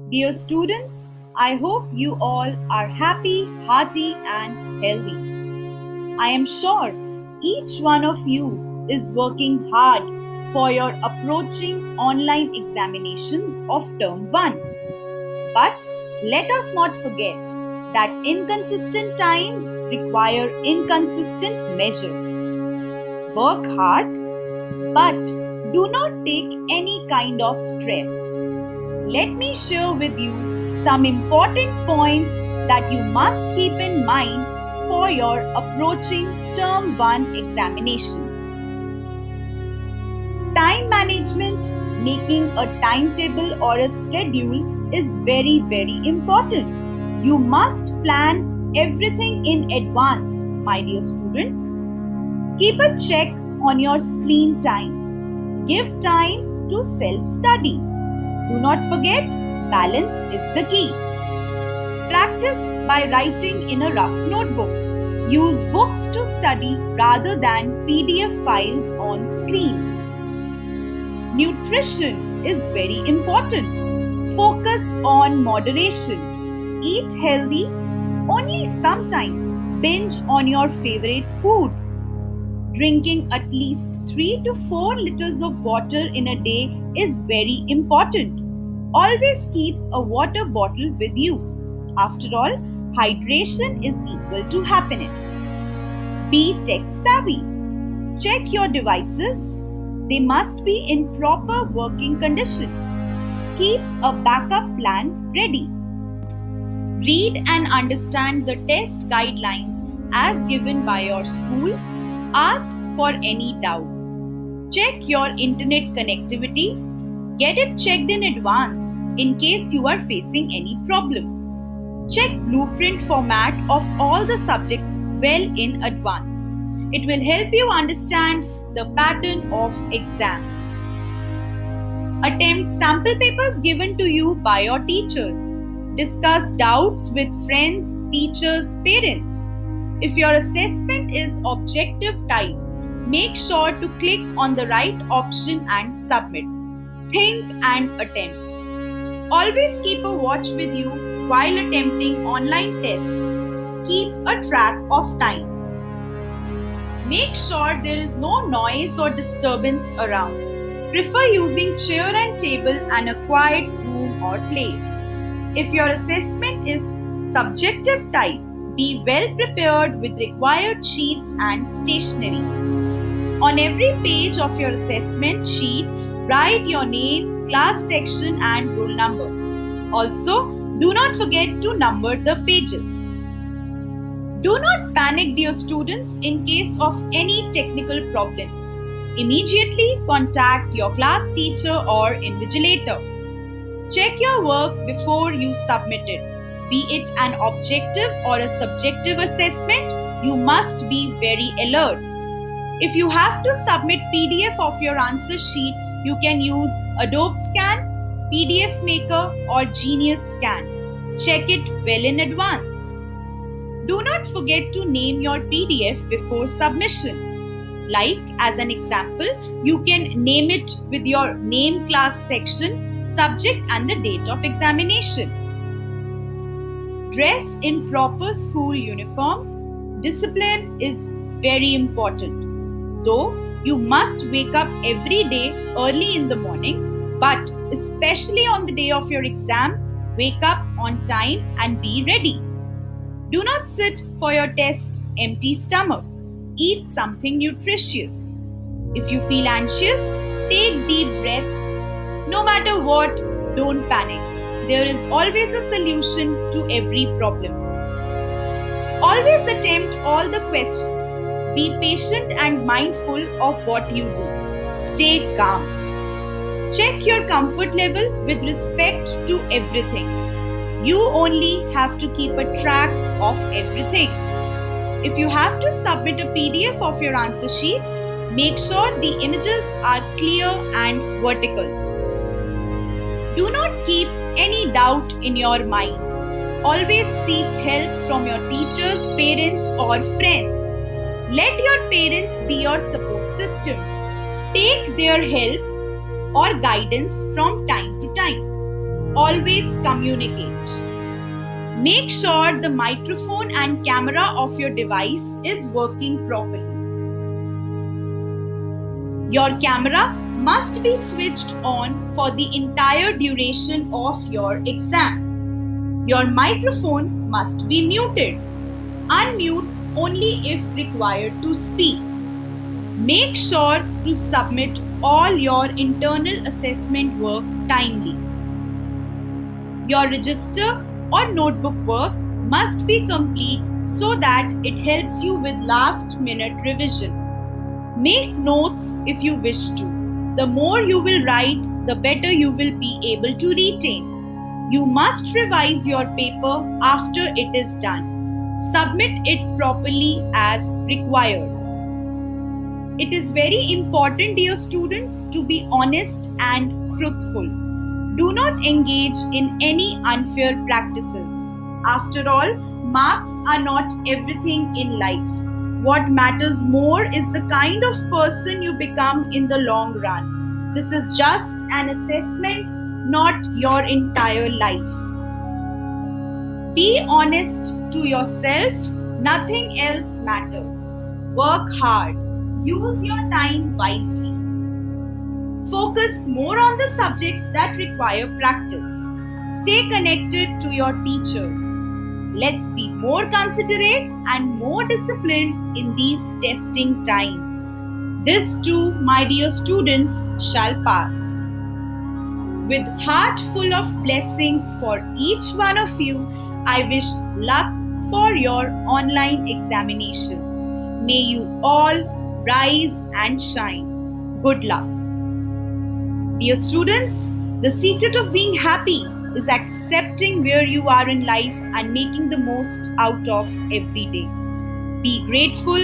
Dear students, I hope you all are happy, hearty, and healthy. I am sure each one of you is working hard for your approaching online examinations of Term 1. But let us not forget that inconsistent times require inconsistent measures. Work hard, but do not take any kind of stress. Let me share with you some important points that you must keep in mind for your approaching Term 1 examinations. Time management, making a timetable or a schedule is very, very important. You must plan everything in advance, my dear students. Keep a check on your screen time. Give time to self-study. Do not forget, balance is the key. Practice by writing in a rough notebook. Use books to study rather than PDF files on screen. Nutrition is very important. Focus on moderation. Eat healthy, only sometimes binge on your favorite food. Drinking at least 3 to 4 liters of water in a day is very important. Always keep a water bottle with you. After all, hydration is equal to happiness. Be tech savvy. Check your devices. They must be in proper working condition. Keep a backup plan ready. Read and understand the test guidelines as given by your school. Ask for any doubt. Check your internet connectivity. Get it checked in advance in case you are facing any problem. Check blueprint format of all the subjects well in advance. It will help you understand the pattern of exams. Attempt sample papers given to you by your teachers. Discuss doubts with friends, teachers, parents. If your assessment is objective type, make sure to click on the right option and submit. Think and attempt. Always keep a watch with you while attempting online tests. Keep a track of time. Make sure there is no noise or disturbance around. Prefer using chair and table and a quiet room or place. If your assessment is subjective type, be well prepared with required sheets and stationery. On every page of your assessment sheet, write your name, class section, and roll number. Also, do not forget to number the pages. Do not panic, dear students, in case of any technical problems. Immediately contact your class teacher or invigilator. Check your work before you submit it. Be it an objective or a subjective assessment, you must be very alert. If you have to submit PDF of your answer sheet, you can use Adobe Scan, PDF Maker, or Genius Scan. Check it well in advance. Do not forget to name your PDF before submission. Like, as an example, you can name it with your name, class section, subject, and the date of examination. Dress in proper school uniform. Discipline is very important. Though you must wake up every day early in the morning, but especially on the day of your exam, wake up on time and be ready. Do not sit for your test empty stomach. Eat something nutritious. If you feel anxious, take deep breaths. No matter what, don't panic. There is always a solution to every problem. Always attempt all the questions. Be patient and mindful of what you do. Stay calm. Check your comfort level with respect to everything. You only have to keep a track of everything. If you have to submit a PDF of your answer sheet, make sure the images are clear and vertical. Do not keep any doubt in your mind. Always seek help from your teachers, parents, or friends. Let your parents be your support system. Take their help or guidance from time to time. Always communicate. Make sure the microphone and camera of your device is working properly. Your camera must be switched on for the entire duration of your exam. Your microphone must be muted. Unmute only if required to speak. Make sure to submit all your internal assessment work timely. Your register or notebook work must be complete so that it helps you with last minute revision. Make notes if you wish to. The more you will write, the better you will be able to retain. You must revise your paper after it is done. Submit it properly as required. It is very important, dear students, to be honest and truthful. Do not engage in any unfair practices. After all, marks are not everything in life. What matters more is the kind of person you become in the long run. This is just an assessment, not your entire life. Be honest to yourself. Nothing else matters. Work hard. Use your time wisely. Focus more on the subjects that require practice. Stay connected to your teachers. Let's be more considerate and more disciplined in these testing times. This too, my dear students, shall pass. With heart full of blessings for each one of you, I wish luck for your online examinations. May you all rise and shine. Good luck. Dear students, the secret of being happy is accepting where you are in life and making the most out of every day. Be grateful,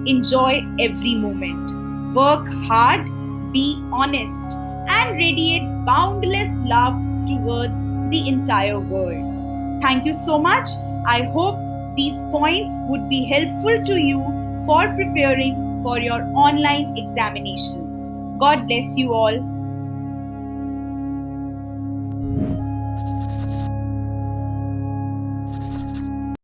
enjoy every moment. Work hard, be honest, and radiate boundless love towards the entire world. Thank you so much. I hope these points would be helpful to you for preparing for your online examinations. God bless you all.